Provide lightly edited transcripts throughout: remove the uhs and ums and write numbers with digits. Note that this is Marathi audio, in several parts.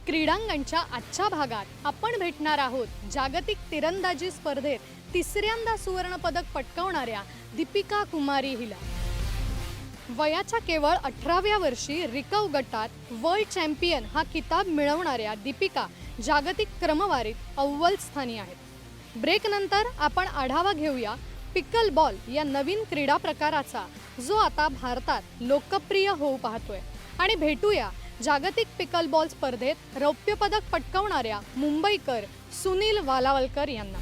क्रीडांगणच्या आजच्या भागात आपण भेटणार आहोत जागतिक तिरंदाजी स्पर्धेत तिसऱ्यांदा सुवर्ण पदक पटकावणाऱ्या दीपिका कुमारी हिला। वयाच्या केवळ 18व्या वर्षी रिकर्व गटात वर्ल्ड चॅम्पियन हा किताब मिळवणाऱ्या दीपिका जागतिक क्रमवारीत अव्वल स्थानी आहेत। ब्रेक नंतर आपण आढावा घेऊया पिकल बॉल या नवीन क्रीडा प्रकाराचा, जो आता भारतात लोकप्रिय होऊ पाहतोय, आणि भेटूया जागतिक पिकल बॉल स्पर्धेत रौप्य पदक पटकावणाऱ्या मुंबईकर सुनील वालावलकर यांना।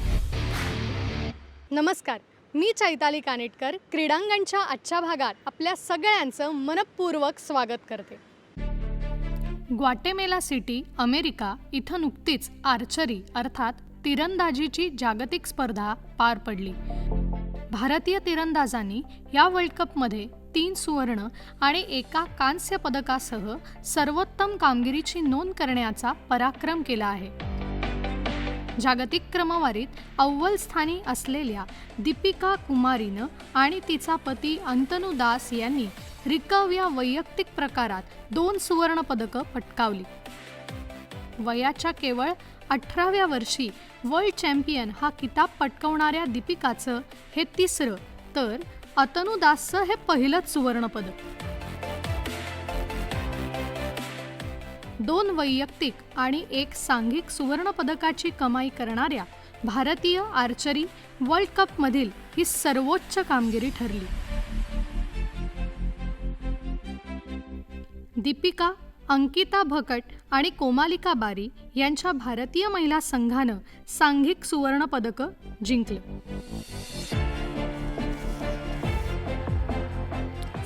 नमस्कार, मी चैताली कानेटकर क्रीडांगणच्या आजच्या भागात आपल्या सगळ्यांचं मनपूर्वक स्वागत करते। ग्वाटेमेला सिटी, अमेरिका इथं नुकतीच आर्चरी अर्थात तिरंदाजीची जागतिक स्पर्धा पार पडली। भारतीय तिरंदाजांनी या वर्ल्ड कपमध्ये 3 सुवर्ण आणि 1 कांस्य पदकासह सर्वोत्तम कामगिरीची नोंद करण्याचा पराक्रम केला आहे। जागतिक क्रमवारीत अव्वल स्थानी असलेल्या दीपिका कुमारीनं आणि तिचा पती अंतनु दास यांनी रिकर्व या वैयक्तिक प्रकारात 2 सुवर्ण पदकं पटकावली। वयाच्या केवळ 18व्या वर्षी वर्ल्ड चॅम्पियन हा किताब पटकावणाऱ्या दीपिकाचं हे तिसरं, तर अंतनु दासचं हे पहिलंच सुवर्ण पदक। 2 वैयक्तिक आणि 1 सांघिक सुवर्ण पदकाची कमाई करणाऱ्या भारतीय आर्चरी वर्ल्ड कपमधील ही सर्वोच्च कामगिरी ठरली। दीपिका, अंकिता भकट आणि कोमालिका बारी यांच्या भारतीय महिला संघानं सांघिक सुवर्ण पदकं जिंकले।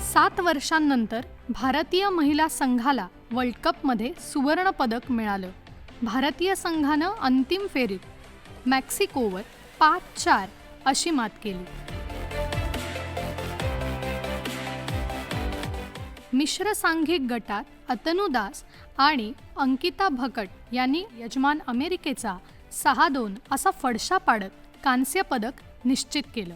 7 वर्षांनंतर भारतीय महिला संघाला वर्ल्ड कपमध्ये सुवर्ण पदक मिळालं। भारतीय संघानं अंतिम फेरीत मेक्सिकोवर 5-4 अशी मात केली। मिश्र सांघिक गटात अंतनु दास आणि अंकिता भकट यांनी यजमान अमेरिकेचा 6-2 असा फडशा पाडत कांस्य पदक निश्चित केलं।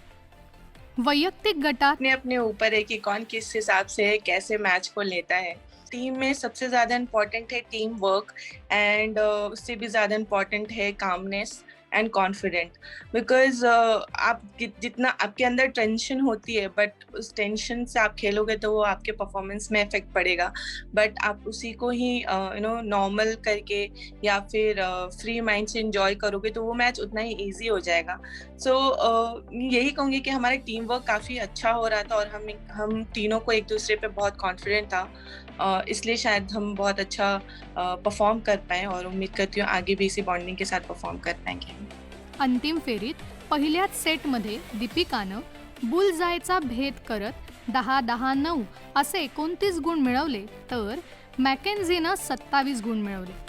वैयक्तिक गटात अपने ऊपर है कि कौन किस हिसाब से कैसे मैच को लेता है। टीम में सबसे ज़्यादा इम्पोर्टेंट है टीम वर्क एंड उससे भी ज़्यादा इम्पोर्टेंट है कामनेस एंड कॉन्फिडेंट। बिकॉज आप जितना आपके अंदर टेंशन होती है, बट उस टेंशन से आप खेलोगे तो वो आपके परफॉर्मेंस में इफेक्ट पड़ेगा। बट आप उसी को ही नॉर्मल करके या फिर फ्री माइंड से एंजॉय करोगे तो वो मैच उतना ही ईजी हो जाएगा। सो यही कहूँगी कि हमारे टीम वर्क काफ़ी अच्छा हो रहा था और हम तीनों को एक दूसरे पे बहुत कॉन्फिडेंट था, इसलिए शायद हम बहुत अच्छा परफॉर्म कर पाए और उम्मीद करती हूँ आगे भी इसी बॉन्डिंग के साथ परफॉर्म कर पाएंगे। अंतिम फेरीत पहिल्याच सेटमध्ये दीपिकानं बुलजायचा भेद करत 10-10-9 असे 29 गुण मिळवले, तर मॅकेन्झीनं 27 गुण मिळवले।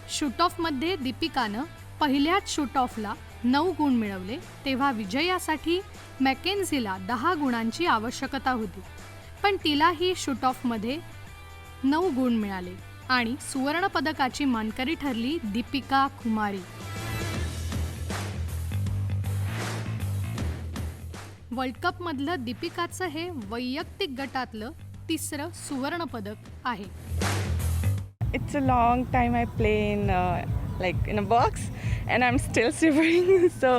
शूट ऑफमध्ये दीपिकानं पहिल्याच शूट ऑफला 9 गुण मिळवले, तेव्हा विजयासाठी मॅकेन्झीला 10 गुणांची आवश्यकता होती. पण तिलाही शूट ऑफमध्ये 9 गुण मिळाले आणि सुवर्णपदकाची मानकरी ठरली दीपिका कुमारी. वर्ल्ड कपमधलं दीपिकाचं हे वैयक्तिक गटातलं 3रं सुवर्णपदक आहे. It's a long time I play in like in a box, and I'm still shivering. So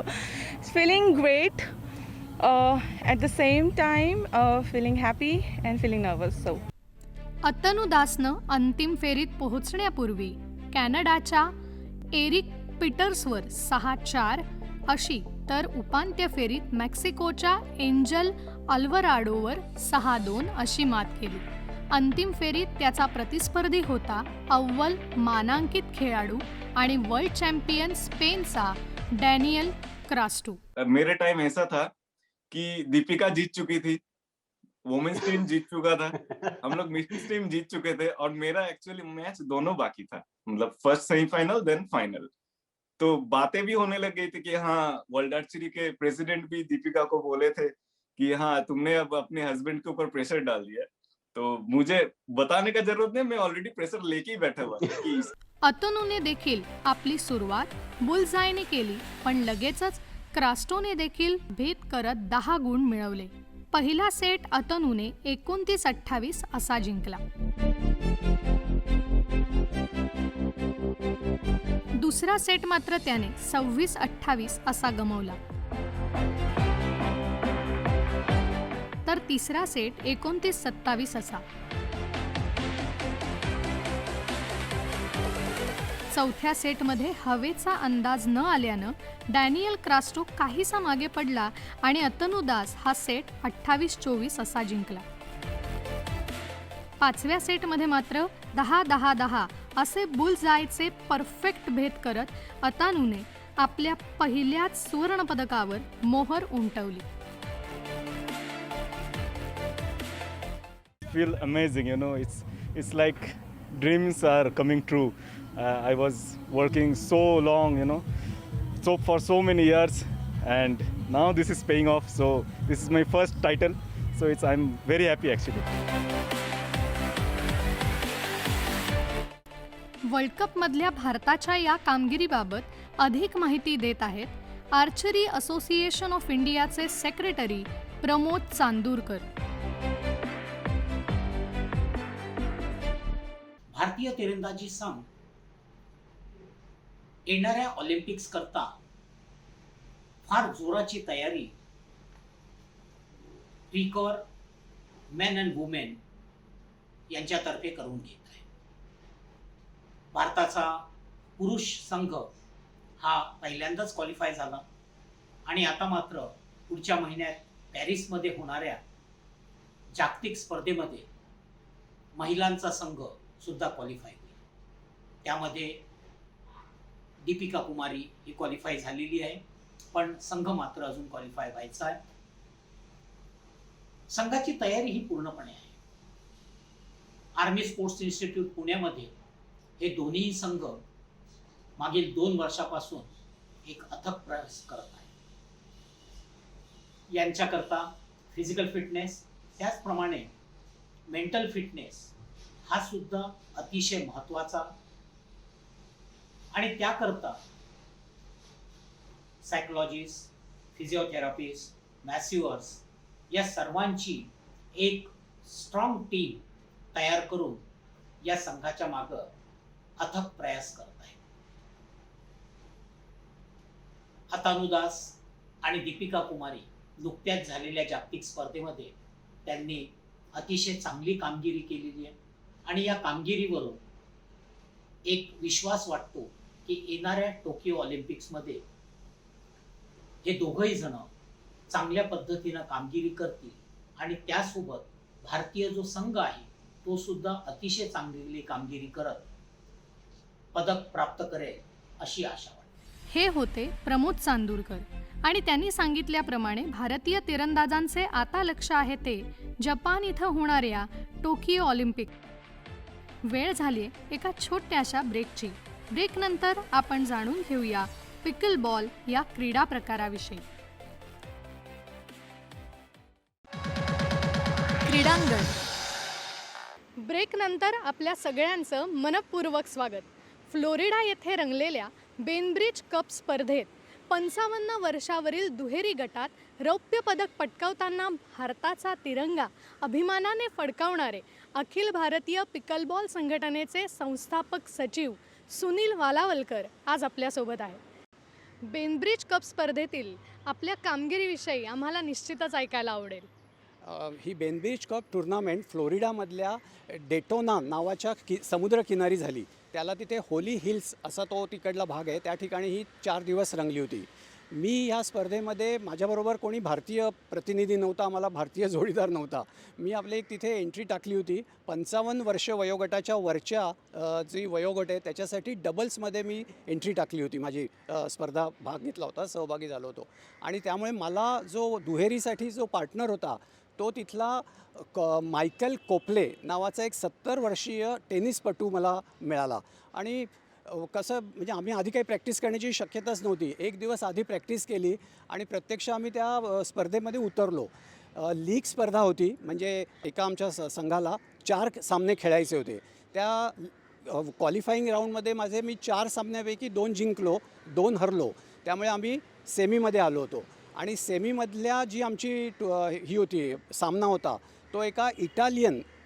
it's feeling great. At the same time, feeling happy and feeling nervous. So. अतनु दासनं अंतिम फेरीत पोहोचण्यापूर्वी कॅनडाच्या एरिक पीटर्सवर 6-4 अशी, तर उपांत्य फेरीत मेक्सिकोच्या एंजल अल्वराडोवर 6-2 अशी मात केली. अंतिम फेरीत त्याचा प्रतिस्पर्धी होता अव्वल मानांकित खेळाडू आणि वर्ल्ड चॅम्पियन स्पेनचा डॅनियल क्रास्टो. मेरे टाइम ऐसा था कि दीपिका जीत चुकी थी, वुमेन्स टीम जीत चुका था, हम लोग मिक्स टीम जीत चुके थे और मेरा एक्चुअली मैच दोनों बाकी था, मतलब फर्स्ट सेमीफाइनल देन फाइनल. तो बातें भी होने लग गई थी कि हाँ, वर्ल्ड आर्चरी के प्रेसिडेंट भी दीपिका को बोले थे कि हाँ, तुमने अब अपने हस्बैंड के ऊपर प्रेशर डाल दिया. तो मुझे बताने का जरूरत नहीं, मैं ऑलरेडी प्रेशर लेके ही बैठा हुआ था. अतनुने देखील आपली सुरुवात बुलजायने केली, पण लगेचच क्रास्टोने देखील भेद करत 10 गुण मिळवले. पहिला सेट अतनुने 29-28 असा जिंकला. दुसरा सेट मात्र त्याने 26-28 असा गमावला. तर तिसरा सेट 29-27 असा. चौथ्या सेटमध्ये हवेचा अंदाज न आल्यानं डॅनियल क्रास्टो काहीसा मागे पडला आणि अतनु दास हा सेट 28-24 असा जिंकला. पाचव्या सेटमध्ये मात्र 10-10-10 असे बुलजायचे परफेक्ट भेद करत अतनुने आपल्या पहिल्याच सुवर्णपदकावर मोहर उमटवली. Feel amazing, you know, it's like dreams are coming true. I was working so long, you know, so for so many years, and now this is paying off. So this is my first title, so I'm very happy actually. World कपमधल्या भारताच्या या कामगिरीबाबत अधिक माहिती देत आहेत आर्चरी असोसिएशन ऑफ इंडियाचे सेक्रेटरी प्रमोद चांदूरकर. भारतीय तिरंदाजी संघ येणाऱ्या ऑलिम्पिक्स करता फार जोराची तयारी रिकॉर मेन अँड वुमेन यांच्यातर्फे करून घेत आहे. भारताचा पुरुष संघ हा पहिल्यांदाच क्वालिफाय झाला आणि आता मात्र पुढच्या महिन्यात पॅरिसमध्ये होणाऱ्या जागतिक स्पर्धेमध्ये महिलांचा संघ सुद्धा क्वालिफाय होईल. त्यामध्ये दीपिका कुमारी ही क्वालिफाय झालेली आहे, पण संघ मात्र अजून क्वालिफाय व्हायचा आहे. संघाची तयारी ही पूर्णपणे आहे. आर्मी स्पोर्ट्स इन्स्टिट्यूट पुण्यामध्ये हे दोन्ही संघ मागील 2 वर्षापासून एक अथक प्रयास करत आहे. यांच्याकरता फिजिकल फिटनेस त्याचप्रमाणे मेंटल फिटनेस हा सुद्धा अतिशय महत्त्वाचा आणि त्याकरता सायकोलॉजिस्ट, फिजिओथेरपिस्ट, मॅसिवर्स या सर्वांची एक स्ट्रॉंग टीम तयार करून या संघाच्या मागे अथक प्रयास करत आहे. अतनु दास आणि दीपिका कुमारी नुकत्याच झालेल्या जागतिक स्पर्धेमध्ये त्यांनी अतिशय चांगली कामगिरी केलेली आहे आणि या कामगिरीवरून एक विश्वास वाटतो की येणाऱ्या टोकियो ऑलिम्पिक्समध्ये हे दोघंही जण चांगल्या पद्धतीनं कामगिरी करतील आणि त्यासोबत भारतीय जो संघ आहे तो सुद्धा अतिशय चांगली कामगिरी करत पदक प्राप्त करेल अशी आशा वाटते. हे होते प्रमोद चांदूरकर आणि त्यांनी सांगितल्याप्रमाणे भारतीय तिरंदाजांचे आता लक्ष आहे ते जपान इथं होणाऱ्या टोकियो ऑलिम्पिक. वेळ झाली एका छोट्याशा ब्रेकची. ब्रेकनंतर आपण जाणून घेऊया पिकल बॉल या क्रीडा प्रकाराविषयी. क्रीडांगण. ब्रेकनंतर आपल्या सगळ्यांचं मनपूर्वक स्वागत. फ्लोरिडा येथे रंगलेल्या बेनब्रिज कप स्पर्धेत 55 वर्षावरील दुहेरी गटात रौप्य पदक पटकावताना भारताचा तिरंगा अभिमानाने फडकावणारे अखिल भारतीय पिकलबॉल संघटनेचे संस्थापक सचिव सुनील वालावलकर आज आपल्यासोबत आहेत. बेनब्रिज कप स्पर्धेतील आपल्या कामगिरीविषयी आम्हाला निश्चितच ऐकायला आवडेल. ही बेनब्रिज कप टुर्नामेंट फ्लोरिडामधल्या डेटोना नावाच्या समुद्रकिनारी झाली. त्याला तिथे होली हिल्स असा तो तिकडला भाग आहे, त्या ठिकाणी ही 4 दिवस रंगली होती. मी ह्या स्पर्धेमध्ये माझ्याबरोबर कोणी भारतीय प्रतिनिधी नव्हता, मला भारतीय जोडीदार नव्हता. मी आपले तिथे एंट्री टाकली होती. 55 वर्ष वयोगटाच्या वरच्या जी वयोगट आहे त्याच्यासाठी डबल्समध्ये मी एंट्री टाकली होती. माझी स्पर्धा भाग घेतला होता, सहभागी झालो होतो. आणि त्यामुळे मला जो दुहेरीसाठी जो पार्टनर होता तो तिथला मायकल कोपले नावाचा एक 70 वर्षीय टेनिसपटू मला मिळाला. आणि कसं म्हणजे आम्ही आधी काही प्रॅक्टिस करण्याची शक्यताच नव्हती. एक दिवस आधी प्रॅक्टिस केली आणि प्रत्यक्ष आम्ही त्या स्पर्धेमध्ये उतरलो. लीग स्पर्धा होती, म्हणजे एका आमच्या संघाला 4 सामने खेळायचे होते. त्या क्वालिफाईंग राऊंडमध्ये मी 4 सामन्यापैकी 2 जिंकलो, 2 हरलो. त्यामुळे आम्ही सेमीमध्ये आलो होतो. आणि सेमीमधल्या जी आमची ही होती सामना होता तो एका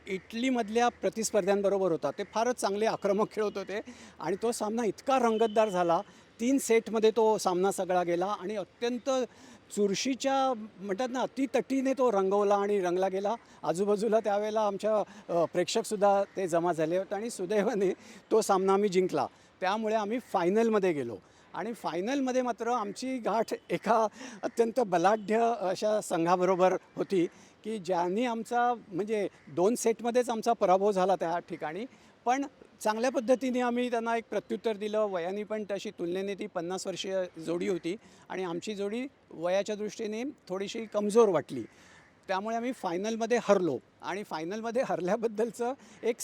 इटलीमधल्या प्रतिस्पर्ध्यांबरोबर होता. ते फारच चांगले आक्रमक खेळत होते आणि तो सामना इतका रंगतदार झाला. 3 सेटमध्ये तो सामना सगळा गेला आणि अत्यंत चुरशीच्या म्हणतात ना अतितटीने तो रंगवला आणि रंगला गेला. आजूबाजूला त्यावेळेला आमच्या प्रेक्षकसुद्धा ते जमा झाले होते आणि सुदैवाने तो सामना आम्ही जिंकला. त्यामुळे आम्ही फायनलमध्ये गेलो. आणि फायनलमध्ये मात्र आमची गाठ एका अत्यंत बलाढ्य अशा संघाबरोबर होती की ज्यांनी आमचा म्हणजे 2 सेटमध्येच आमचा पराभव झाला त्या ठिकाणी. पण चांगल्या पद्धतीने आम्ही त्यांना एक प्रत्युत्तर दिलं. वयाने पण तशी तुलनेने ती 50 वर्षीय जोडी होती आणि आमची जोडी वयाच्या दृष्टीने थोडीशी कमजोर वाटली. त्यामुळे आम्ही फायनलमध्ये हरलो आणि फायनलमध्ये हरल्याबद्दलचं एक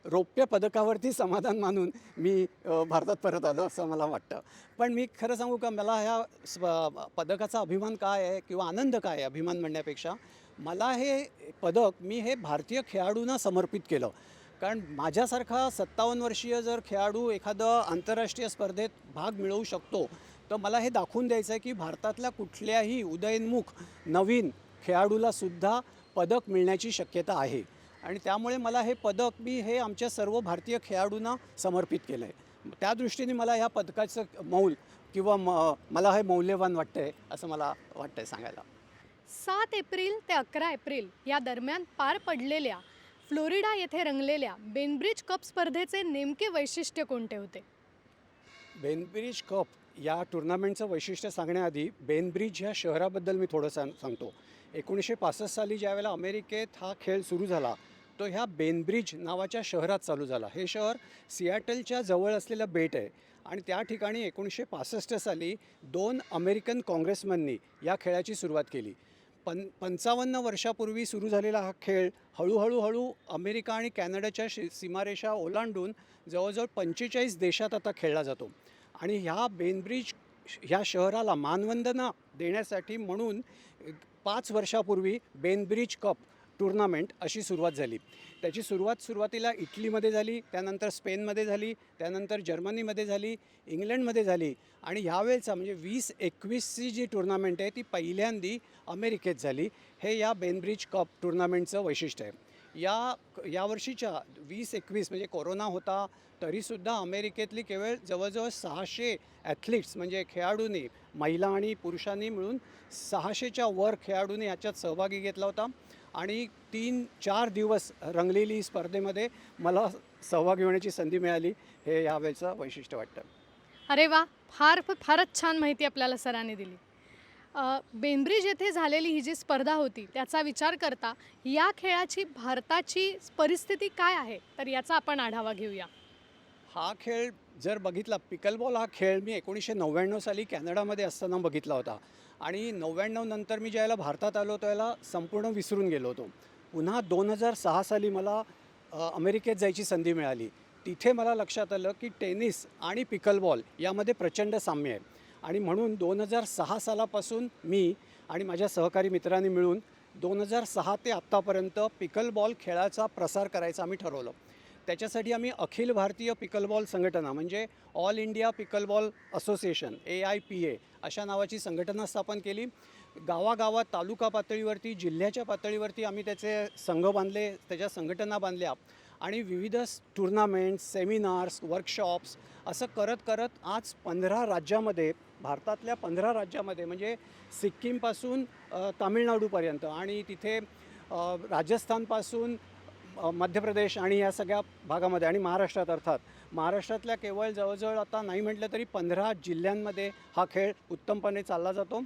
रौप्य पदकावरती समाधान मानून मी भारतात परत आलो असं मला वाटतं. पण मी खरं सांगू का, मला ह्या पदकाचा अभिमान काय आहे किंवा आनंद काय आहे, अभिमान म्हणण्यापेक्षा मला हे पदक मी हे भारतीय खेळाडूंना समर्पित केलं. कारण माझ्यासारखा 57 वर्षीय जर खेळाडू एखादं आंतरराष्ट्रीय स्पर्धेत भाग मिळवू शकतो तर मला हे दाखवून द्यायचं आहे की भारतातल्या कुठल्याही उदयोन्मुख नवीन खेळाडूला सुद्धा पदक मिळण्याची शक्यता आहे. आणि त्यामुळे मला हे पदक मी हे आमच्या सर्व भारतीय खेळाडूंना समर्पित केलं आहे. त्या दृष्टीने मला ह्या पदकाचं मौल किंवा मला हे मौल्यवान वाटतं आहे असं मला वाटतं आहे सांगायला. 7 एप्रिल ते 11 एप्रिल या दरम्यान पार पडलेल्या फ्लोरिडा येथे रंगलेल्या बेनब्रिज कप स्पर्धेचे नेमके वैशिष्ट्य कोणते होते? बेनब्रिज कप या टुर्नामेंटचं वैशिष्ट्य सांगण्याआधी बेनब्रिज ह्या शहराबद्दल मी थोडं सांगतो. 1965 साली ज्यावेळेला अमेरिकेत हा खेळ सुरू झाला तो ह्या बेनब्रिज नावाच्या शहरात चालू झाला. हे शहर सिॲटलच्या जवळ असलेलं बेट आहे आणि त्या ठिकाणी 1965 साली 2 अमेरिकन काँग्रेसमननी या खेळाची सुरुवात केली. 55 वर्षापूर्वी सुरू झालेला हा खेळ हळूहळू अमेरिका आणि कॅनडाच्या सीमारेषा ओलांडून जवळजवळ 45 देशात आता खेळला जातो. आणि ह्या बेनब्रिज ह्या शहराला मानवंदना देण्यासाठी म्हणून 5 वर्षापूर्वी बेनब्रिज कप टुर्नामेंट अशी सुरुवात झाली. त्याची सुरुवातीला इटलीमध्ये झाली, त्यानंतर स्पेनमध्ये झाली, त्यानंतर जर्मनीमध्ये झाली, इंग्लंडमध्ये झाली आणि ह्यावेळेचा म्हणजे 2021ची जी टुर्नामेंट आहे ती पहिल्यांदी अमेरिकेत झाली. हे या बेनब्रिज कप टुर्नामेंटचं वैशिष्ट्य आहे. यावर्षीच्या 2021 म्हणजे कोरोना होता तरीसुद्धा अमेरिकेतली केवळ जवळजवळ 600 ॲथलीट्स म्हणजे खेळाडूंनी, महिला आणि पुरुषांनी मिळून 600च्या वर खेळाडूंनी याच्यात सहभागी घेतला होता. आणि 3-4 दिवस रंगलेली स्पर्धेमध्ये मला सहभागी होण्याची संधी मिळाली. हे यावेळेचं वैशिष्ट्य वाटतं. अरे वा, फारच छान माहिती आपल्याला सरांनी दिली. बेनब्रिज येथे झालेली ही जी स्पर्धा होती त्याचा विचार करता या खेळाची भारताची परिस्थिती काय आहे तर याचा आपण आढावा घेऊया. हा खेळ जर बघितला, पिकलबॉल हा खेळ मी 1999 साली कॅनडामध्ये असताना बघितला होता आणि 99 नंतर मी ज्यावेळेला भारतात आलो त्यावेळेला संपूर्ण विसरून गेलो होतो. पुन्हा 2006 साली मला अमेरिकेत जायची संधी मिळाली. तिथे मला लक्षात आलं की टेनिस आणि पिकलबॉल यामध्ये प्रचंड साम्य आहे. आणि म्हणून 2006 सालापासून मी आणि माझ्या सहकारी मित्रांनी मिळून 2006 ते आत्तापर्यंत पिकलबॉल खेळाचा प्रसार करायचा आम्ही ठरवलं. त्याच्यासाठी आम्ही अखिल भारतीय पिकलबॉल संघटना म्हणजे all India pickleball association AIPA अशा नावाची संघटना स्थापन केली. गावागावात तालुका पातळीवरती जिल्ह्याच्या पातळीवरती आम्ही त्याचे संघ बांधले, त्याच्या संघटना बांधल्या आणि विविध टुर्नामेंट्स, सेमिनार्स, वर्कशॉप्स असं करत करत आज 15 राज्यामध्ये, भारतातल्या 15 राज्यामध्ये म्हणजे सिक्कीमपासून तामिळनाडूपर्यंत आणि तिथे राजस्थानपासून मध्य प्रदेश आणि या सगळ्या भागामध्ये आणि महाराष्ट्रात अर्थात महाराष्ट्रातल्या केवळ जवळजवळ आता नाही म्हटलं तरी 15 जिल्ह्यांमध्ये हा खेळ उत्तमपणे चालला जातो.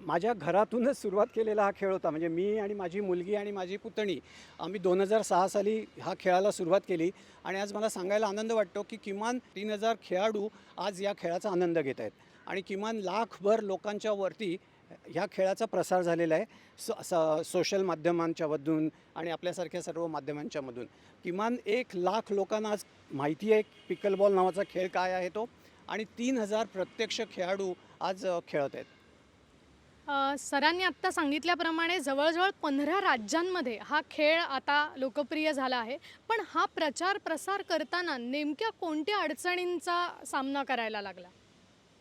माझ्या घरातूनच सुरुवात केलेला हा खेळ होता. म्हणजे मी आणि माझी मुलगी आणि माझी पुतणी आम्ही 2006 साली ह्या खेळाला सुरुवात केली आणि आज मला सांगायला आनंद वाटतो की किमान 3000 खेळाडू आज या खेळाचा आनंद घेत आहेत आणि किमान लाखभर लोकांच्या वरती ह्या खेळाचा प्रसार झालेला आहे. सोशल माध्यमांच्यामधून आणि आपल्यासारख्या सर्व माध्यमांच्यामधून किमान 1 लाख लोकांना आज माहिती आहे पिकलबॉल नावाचा खेळ काय आहे तो आणि 3000 प्रत्यक्ष खेळाडू आज खेळत आहेत. सरांनी आत्ता सांगितल्याप्रमाणे जवळजवळ 15 राज्यांमध्ये हा खेळ आता लोकप्रिय झाला आहे. पण हा प्रचार प्रसार करताना नेमक्या कोणत्या अडचणींचा सामना करायला लागला?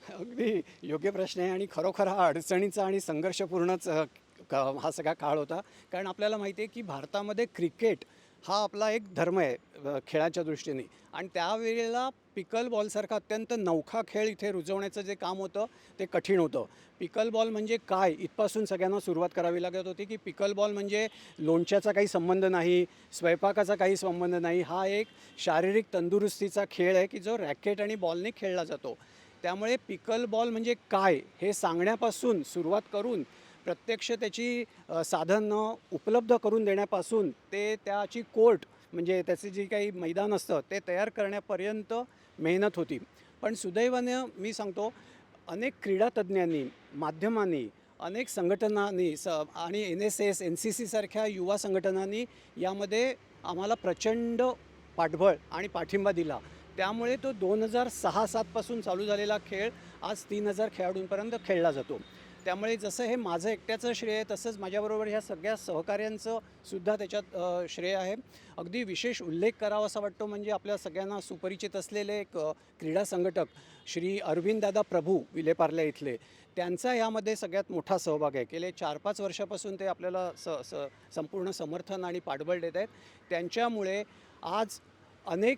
अगदी योग्य प्रश्न आहे आणि खरोखर हा अडचणीचा आणि संघर्षपूर्णच हा सगळा काळ होता. कारण आपल्याला माहिती आहे की भारतामध्ये क्रिकेट हा आपला एक धर्म आहे खेळाच्या दृष्टीने आणि त्यावेळेला पिकलबॉलसारखा अत्यंत नवखा खेळ इथे रुजवण्याचं जे काम होतं ते कठीण होतं. पिकलबॉल म्हणजे काय इथपासून सगळ्यांना सुरुवात करावी लागत होती की पिकलबॉल म्हणजे लोणच्याचा काही संबंध नाही, स्वयंपाकाचा काही संबंध नाही, हा एक शारीरिक तंदुरुस्तीचा खेळ आहे की जो रॅकेट आणि बॉलने खेळला जातो. त्यामुळे पिकलबॉल म्हणजे काय हे सांगण्यापासून सुरुवात करून प्रत्यक्ष त्याची साधनं उपलब्ध करून देण्यापासून ते त्याची कोर्ट म्हणजे त्याचे जे काही मैदान असतं ते तयार करण्यापर्यंत मेहनत होती. पण सुदैवानं मी सांगतो अनेक क्रीडातज्ञांनी, माध्यमांनी, अनेक संघटनांनी आणि NSS, NCC सारख्या युवा संघटनांनी यामध्ये आम्हाला प्रचंड पाठबळ आणि पाठिंबा दिला. त्यामुळे तो 2006-07 पासून चालू झालेला खेळ आज 3000 खेळाडूंपर्यंत खेळला जातो. त्यामुळे जसं हे माझं एकट्याचं श्रेय आहे तसंच माझ्याबरोबर ह्या सगळ्या सहकाऱ्यांचं सुद्धा त्याच्यात श्रेय आहे. अगदी विशेष उल्लेख करावा असा वाटतो म्हणजे आपल्या सगळ्यांना सुपरिचित असलेले एक क्रीडा संघटक श्री अरविंददादा प्रभू विलेपार्ले इथले, त्यांचा यामध्ये सगळ्यात मोठा सहभाग आहे. गेले 4-5 वर्षापासून ते आपल्याला संपूर्ण समर्थन आणि पाठबळ देत आहेत. त्यांच्यामुळे आज अनेक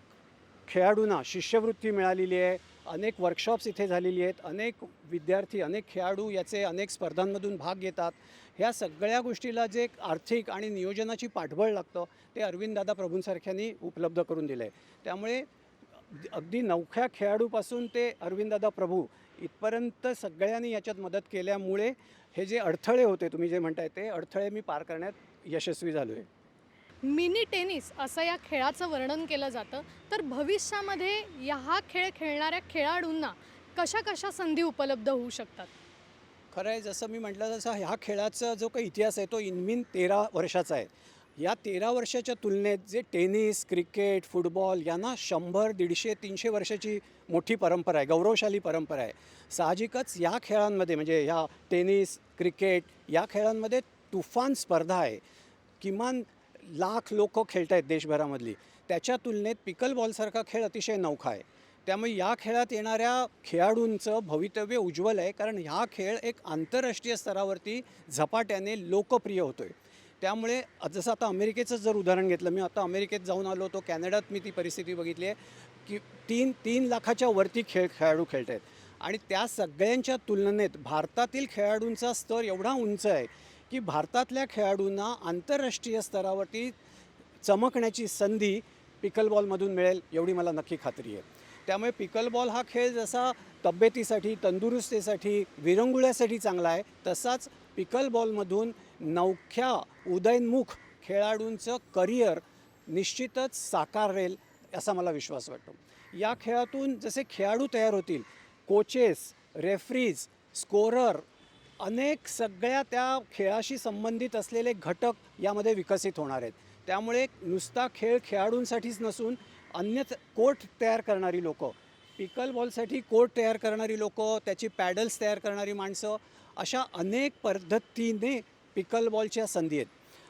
खेळाडूंना शिष्यवृत्ती मिळालेली आहे, अनेक वर्कशॉप्स इथे झालेली आहेत, अनेक विद्यार्थी, अनेक खेळाडू याचे अनेक स्पर्धांमधून भाग घेतात. ह्या सगळ्या गोष्टीला जे आर्थिक आणि नियोजनाची पाठबळ लागतं ते अरविंददादा प्रभूंसारख्यांनी उपलब्ध करून दिलं आहे. त्यामुळे अगदी नवख्या खेळाडूपासून ते अरविंददादा प्रभू इथपर्यंत सगळ्यांनी याच्यात मदत केल्यामुळे हे जे अडथळे होते तुम्ही जे म्हणताय ते अडथळे मी पार करण्यात यशस्वी झालो आहे. मिनी टेनिस असं या खेळाचं वर्णन केलं जातं. तर भविष्यामध्ये हा खेळ खेळणाऱ्या खेळाडूंना कशा कशा संधी उपलब्ध होऊ शकतात? खरं आहे, जसं मी म्हटलं तसं ह्या खेळाचा जो काही इतिहास आहे तो इनमीन 13 वर्षाचा आहे. या 13 वर्षाच्या तुलनेत जे टेनिस, क्रिकेट, फुटबॉल यांना 100, 150, 300 वर्षाची मोठी परंपरा आहे, गौरवशाली परंपरा आहे. साहजिकच या खेळांमध्ये म्हणजे ह्या टेनिस, क्रिकेट या खेळांमध्ये तुफान स्पर्धा आहे. किमान लाख लोक खेळत आहेत देशभरामधली. त्याच्या तुलनेत पिकलबॉलसारखा खेळ अतिशय नवखा आहे. त्यामुळे या खेळात येणाऱ्या खेळाडूंचं भवितव्य उज्ज्वल आहे कारण हा खेळ एक आंतरराष्ट्रीय स्तरावरती झपाट्याने लोकप्रिय होतो आहे. त्यामुळे जसं आता अमेरिकेचं जर उदाहरण घेतलं, मी आता अमेरिकेत जाऊन आलो होतो, कॅनडात मी ती परिस्थिती बघितली आहे की 3 लाखाच्या वरती खेळाडू खेळत आहेत आणि त्या सगळ्यांच्या तुलनेत भारतातील खेळाडूंचा स्तर एवढा उंच आहे की भारतातल्या खेळाडूंना आंतरराष्ट्रीय स्तरावरती चमकण्याची संधी पिकलबॉलमधून मिळेल एवढी मला नक्की खात्री आहे. त्यामुळे पिकलबॉल हा खेळ जसा तब्येतीसाठी, तंदुरुस्तीसाठी, विरंगुळ्यासाठी चांगला आहे तसाच पिकलबॉलमधून नवख्या उदयनमुख खेळाडूंचं करिअर निश्चितच साकारेल असा मला विश्वास वाटतो. या खेळातून जसे खेळाडू तयार होतील, कोचेस, रेफरीज, स्कोरर अनेक सगळ्या त्या खेळाशी संबंधित असलेले घटक यामध्ये विकसित होणार आहेत. त्यामुळे नुसता खेळ खेळाडूंसाठीच नसून अन्यच कोर्ट तयार करणारी लोकं, पिकल बॉलसाठी कोर्ट तयार करणारी लोकं, त्याची पॅडल्स तयार करणारी माणसं, अशा अनेक पद्धतीने पिकल बॉलच्या संधी आहेत.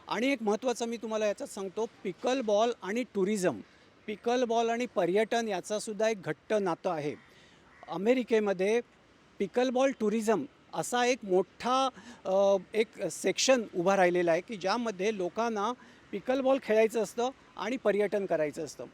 आणि एक महत्त्वाचं मी तुम्हाला याच्यात सांगतो, पिकल बॉल आणि टुरिझम, पिकल बॉल आणि पर्यटन याचासुद्धा एक घट्ट नातं आहे. अमेरिकेमध्ये पिकल बॉल टुरिझम असा एक मोठा एक सेक्शन उभा राहिलेला आहे की ज्यामध्ये लोकांना पिकल बॉल खेळायचं असतं आणि पर्यटन करायचं असतं.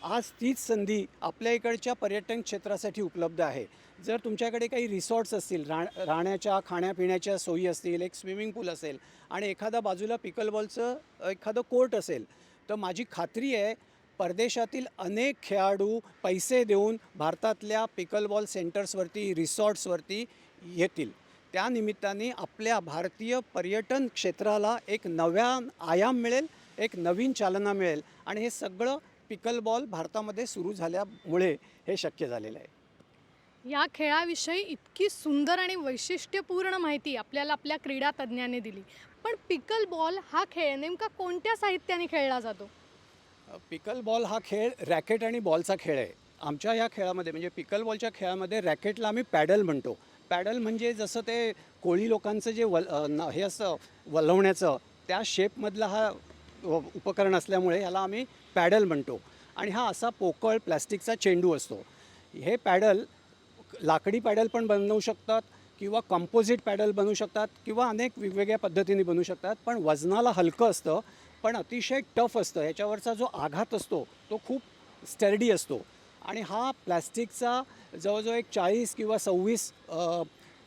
आज तीच संधी आपल्या इकडच्या पर्यटन क्षेत्रासाठी उपलब्ध आहे. जर तुमच्याकडे काही रिसॉर्ट्स असतील, राहण्याच्या खाण्यापिण्याच्या सोयी असतील, एक स्विमिंग पूल असेल आणि एखादा बाजूला पिकल बॉलचं एखादं कोर्ट असेल, तर माझी खात्री आहे परदेशातील अनेक खेळाडू पैसे देऊन भारतातल्या पिकल बॉल सेंटर्सवरती, रिसॉर्ट्सवरती येतील. त्या निमित्ताने आपल्या भारतीय पर्यटन क्षेत्राला एक नव्या आयाम मिळेल, एक नवीन चालना मिळेल आणि हे सगळं पिकल बॉल भारतामध्ये सुरू झाल्यामुळे हे शक्य झालेलं आहे. या खेळाविषयी इतकी सुंदर आणि वैशिष्ट्यपूर्ण माहिती आपल्याला आपल्या क्रीडा तज्ज्ञाने दिली. पण पिकल बॉल हा खेळ नेमका कोणत्या साहित्याने खेळला जातो? पिकल बॉल हा खेळ रॅकेट आणि बॉलचा खेळ आहे. आमच्या या खेळामध्ये म्हणजे पिकल बॉलच्या खेळामध्ये रॅकेटला आम्ही पॅडल म्हणतो. पॅडल म्हणजे जसं ते कोळी लोकांचं जे हे असं वलवण्याचं त्या शेपमधला हा उपकरण असल्यामुळे ह्याला आम्ही पॅडल म्हणतो. आणि हा असा पोकळ प्लॅस्टिकचा चेंडू असतो. हे पॅडल लाकडी पॅडल पण बनवू शकतात किंवा कंपोजिट पॅडल बनवू शकतात किंवा अनेक वेगवेगळ्या पद्धतीने बनवू शकतात. पण वजनाला हलकं असतं, पण अतिशय टफ असतं. ह्याच्यावरचा जो आघात असतो तो खूप स्टर्डी असतो. आणि हा प्लॅस्टिकचा जवळजवळ एक 40 किंवा 26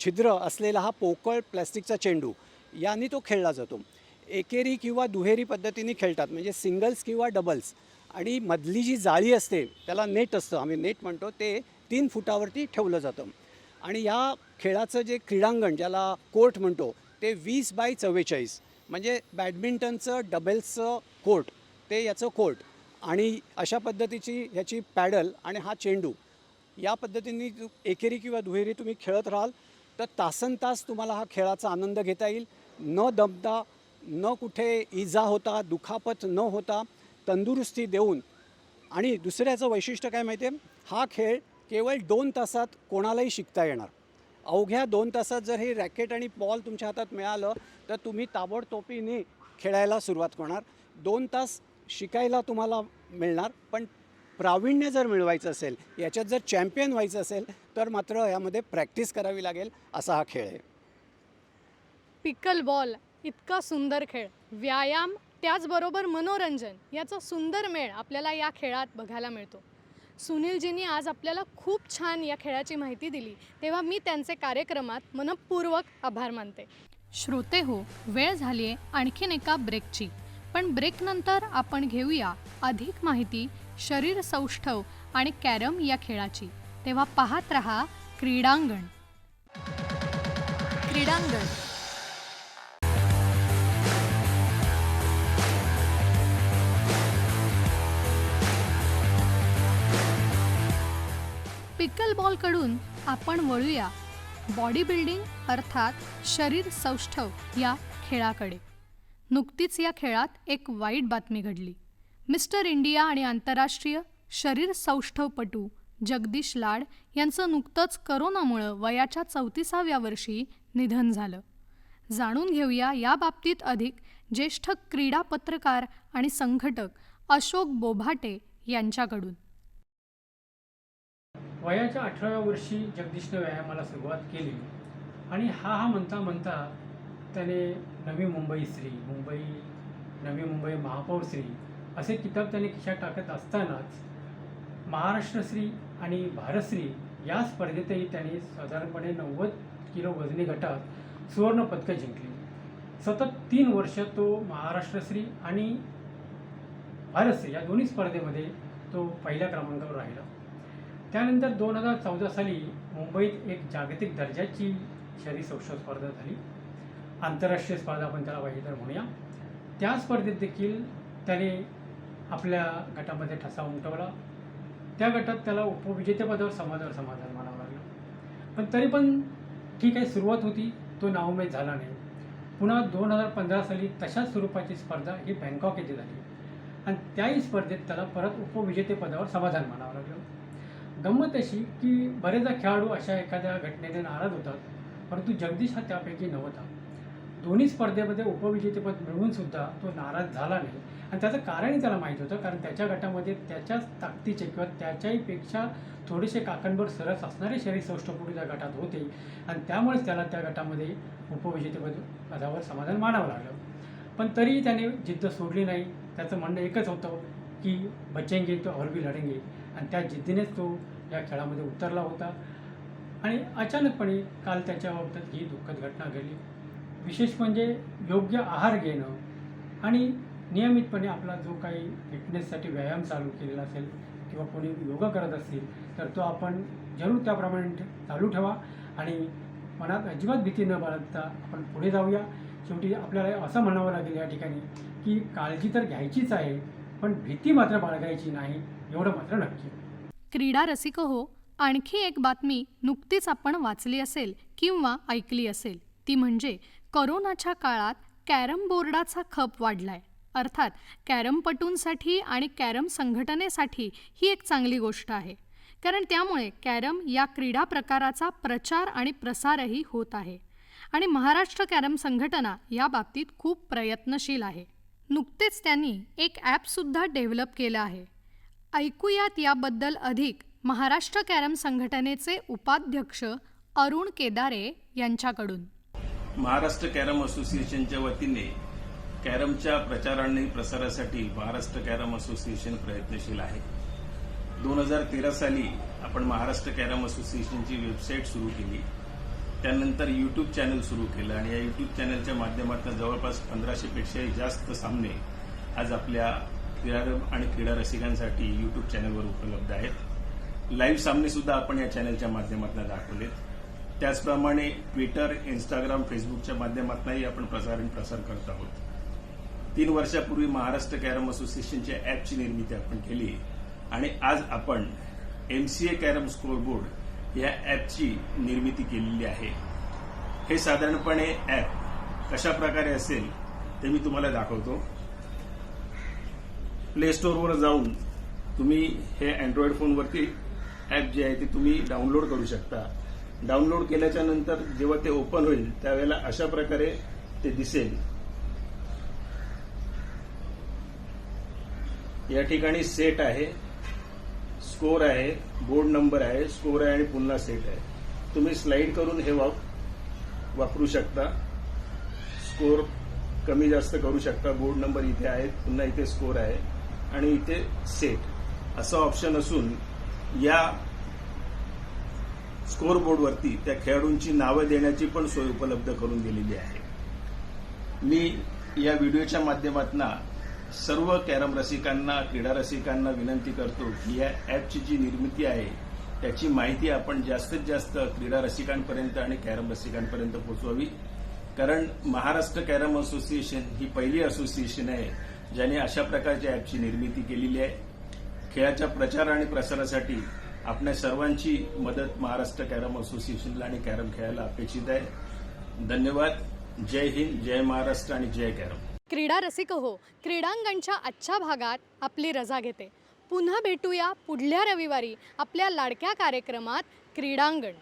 छिद्र असलेला हा पोकळ प्लॅस्टिकचा चेंडू याने तो खेळला जातो. एकेरी किंवा दुहेरी पद्धतीने खेळतात, म्हणजे सिंगल्स किंवा डबल्स. आणि मधली जी जाळी असते त्याला नेट असतं, आम्ही नेट म्हणतो, ते 3 फुटावरती ठेवलं जातं. आणि या खेळाचं जे क्रीडांगण ज्याला कोर्ट म्हणतो ते 20x44, म्हणजे बॅडमिंटनचं डबल्सचं कोर्ट ते याचं कोर्ट. आणि अशा पद्धतीची ह्याची पॅडल आणि हा चेंडू या पद्धतीने एकेरी किंवा दुहेरी तुम्ही खेळत राहाल तर तासनतास तुम्हाला हा खेळाचा आनंद घेता येईल. न दमता, न कुठे इजा होता, दुखापत न होता, तंदुरुस्ती देऊन. आणि दुसऱ्याचं वैशिष्ट्य काय माहिती आहे, हा खेळ केवळ 2 तासात कोणालाही शिकता येणार. अवघ्या 2 तासात जर हे रॅकेट आणि बॉल तुमच्या हातात मिळालं तर तुम्ही ताबडतोबीने खेळायला सुरुवात करणार. 2 तास शिकायला तुम्हाला मिळणार, पण प्रावीण्य जर मिळवायचं असेल, याच्यात जर चॅम्पियन व्हायचं असेल तर मात्र यामध्ये प्रॅक्टिस करावी लागेल. असा हा खेळ आहे. पिकल बॉल इतका सुंदर खेळ, व्यायाम त्याचबरोबर मनोरंजन याचा सुंदर मेळ आपल्याला या खेळात बघायला मिळतो. सुनीलजींनी आज आपल्याला खूप छान या खेळाची माहिती दिली, तेव्हा मी त्यांचे कार्यक्रमात मनपूर्वक आभार मानते. श्रोते हो, वेळ झाली आहे आणखीन एका ब्रेकची. पण ब्रेकनंतर आपण घेऊया अधिक माहिती शरीर सौष्ठव आणि कॅरम या खेळाची. तेव्हा पाहत रहा क्रीडांगण. क्रीडांगण. पिकल बॉलकडून आपण वळूया बॉडी बिल्डिंग अर्थात शरीर सौष्ठव या खेळाकडे. नुकतीच या खेळात एक वाईट बातमी घडली. मिस्टर इंडिया आणि आंतरराष्ट्रीय शरीर सौष्ठवपटू जगदीश लाड यांचं नुकतंच करोनामुळं वयाच्या 34व्या वर्षी निधन झालं. जाणून घेऊया या बाबतीत अधिक ज्येष्ठ क्रीडा पत्रकार आणि संघटक अशोक बोभाटे यांच्याकडून. वयाच्या 18व्या वर्षी जगदीशने व्यायामाला सुरुवात केली आणि हा म्हणता म्हणता त्याने नवी मुंबई श्री, नवी मुंबई महापौर श्री असे किताब त्याने खिशात टाकत असतानाच महाराष्ट्रश्री आणि भारतश्री या स्पर्धेतही त्याने साधारणपणे 90 किलो वजनी गटात सुवर्ण पदकं जिंकली. सतत 3 वर्ष तो महाराष्ट्रश्री आणि भारतश्री या दोन्ही स्पर्धेमध्ये तो पहिल्या क्रमांकावर राहिला. त्यानंतर 2014 साली मुंबईत एक जागतिक दर्जाची शरीर सौष्ठव स्पर्धा झाली, आंतरराष्ट्रीय स्पर्धा आपण त्याला पाहिजे तर म्हणूया. त्या स्पर्धेत देखील त्याने आपल्या गटामध्ये ठसा उमटवला. त्या गटात त्याला उपविजेतेपदावर समाधान मानावं लागलं. पण तरी पण ठीक आहे, सुरुवात होती, तो नावमेद झाला नाही. पुन्हा 2015 साली तशाच स्वरूपाची स्पर्धा ही बँकॉक येथे झाली आणि त्याही स्पर्धेत त्याला परत उपविजेतेपदावर समाधान मानावं लागलं. गंमत अशी की बरेचदा खेळाडू अशा एखाद्या घटनेने नाराज होतात, परंतु जगदीश हा त्यापैकी नव्हता. दोन्ही स्पर्धेमध्ये उपविजेतेपद मिळवूनसुद्धा तो नाराज झाला नाही आणि त्याचं कारणही त्याला माहीत होतं, कारण त्याच्या गटामध्ये त्याच्याच ताकदीचे किंवा त्याच्याहीपेक्षा थोडेसे काकणभर सरस असणारे शरीर सौष्ठवपटू त्या गटात होते आणि त्यामुळेच त्याला त्या गटामध्ये पदावर समाधान मानावं लागलं. पण तरीही त्याने जिद्द सोडली नाही. त्याचं म्हणणं एकच होतं की बचेंगे तो और भी लढेंगे, आणि त्या जिद्दीनेच तो या खेळामध्ये उतरला होता. आणि अचानकपणे काल त्याच्या बाबतीत ही दुःखद घटना घडली. विशेष म्हणजे योग्य आहार घेणं आणि नियमितपणे आपला जो काही फिटनेससाठी व्यायाम चालू केलेला असेल किंवा कोणी योगा करत असतील तर तो आपण जरूर त्याप्रमाणे चालू ठेवा आणि मनात अजिबात भीती न बाळगता आपण पुढे जाऊया. शेवटी आपल्याला असं म्हणावं लागेल या ठिकाणी की काळजी तर घ्यायचीच आहे, पण भीती मात्र बाळगायची नाही, एवढं मात्र नक्की. क्रीडा रसिक हो, आणखी एक बातमी नुकतीच आपण वाचली असेल किंवा ऐकली असेल, ती म्हणजे कोरोनाच्या काळात कॅरम बोर्डाचा खप वाढलाय. अर्थात कॅरमपटूंसाठी आणि कॅरम संघटनेसाठी ही एक चांगली गोष्ट आहे, कारण त्यामुळे कॅरम या क्रीडा प्रकाराचा प्रचार आणि प्रसारही होत आहे आणि महाराष्ट्र कॅरम संघटना या बाबतीत खूप प्रयत्नशील आहे. नुकतेच त्यांनी एक ॲपसुद्धा डेव्हलप केलं आहे. ऐकूयात याबद्दल अधिक महाराष्ट्र कॅरम संघटनेचे उपाध्यक्ष अरुण केदारे यांच्याकडून. महाराष्ट्र कॅरम असोसिएशनच्या वतीने कॅरमच्या प्रचार आणि प्रसारासाठी महाराष्ट्र कॅरम असोसिएशन प्रयत्नशील आहे. 2013 साली आपण महाराष्ट्र कॅरम असोसिएशनची वेबसाईट सुरू केली, त्यानंतर यूट्यूब चॅनल सुरू केलं आणि या यूट्यूब चॅनलच्या माध्यमातून जवळपास 1500पेक्षाही जास्त सामने आज आपल्या क्रीडा आणि क्रीडा रसिकांसाठी यूट्यूब चॅनलवर उपलब्ध आहेत. लाईव्ह सामने सुद्धा आपण या चॅनलच्या माध्यमातून दाखवलेत. त्याचप्रमाणे ट्विटर, इंस्टाग्राम, फेसबुकच्या माध्यमातूनही आपण प्रसार करत आहोत. 3 वर्षापूर्वी महाराष्ट्र कॅरम असोसिएशनच्या ॲपची निर्मिती आपण केली आणि आज आपण MCA कॅरम स्कोरबोर्ड या ॲपची निर्मिती केलेली आहे. हे साधारणपणे ॲप कशा प्रकारे असेल ते मी तुम्हाला दाखवतो. प्ले स्टोअरवर जाऊन तुम्ही हे अँड्रॉइड फोनवरती ॲप जे आहे ते तुम्ही डाउनलोड करू शकता. डाउनलोड केल्याच्या नंतर जेव्हा ते ओपन होईल त्यावेळेला अशा प्रकारे ते दिसेल. या ठिकाणी सेट आहे, स्कोर आहे, बोर्ड नंबर आहे, स्कोर आहे आणि पुन्हा सेट आहे. तुम्ही स्लाइड करून हे वापरू शकता. स्कोर कमी जास्त करू शकता. बोर्ड नंबर इथे आहेत, पुन्हा इथे स्कोर आहे आणि इथे सेट असं ऑप्शन असून या स्कोर बोर्डवरती त्या खेळाडूंची नावं देण्याची पण सोय उपलब्ध करून दिलेली आहे. मी या व्हिडिओच्या माध्यमातून सर्व कॅरम रसिकांना, क्रीडा रसिकांना विनंती करतो की या ॲपची जी निर्मिती आहे त्याची माहिती आपण जास्तीत जास्त क्रीडा रसिकांपर्यंत आणि कॅरम रसिकांपर्यंत पोहोचवावी. कारण महाराष्ट्र कॅरम असोसिएशन ही पहिली असोसिएशन आहे ज्याने अशा प्रकारच्या ॲपची निर्मिती केलेली आहे. खेळाच्या प्रचार आणि प्रसारासाठी आपल्या सर्वांची मदत महाराष्ट्र कॅरम असोसिएशनला आणि कॅरम खेळायला अपेक्षित आहे. धन्यवाद. जय हिंद, जय महाराष्ट्र आणि जय कॅरम. क्रीडा रसिक हो, क्रीडांगणच्या आजच्या भागात आपली रजा घेते. पुन्हा भेटूया पुढल्या रविवारी आपल्या लाडक्या कार्यक्रमात क्रीडांगण.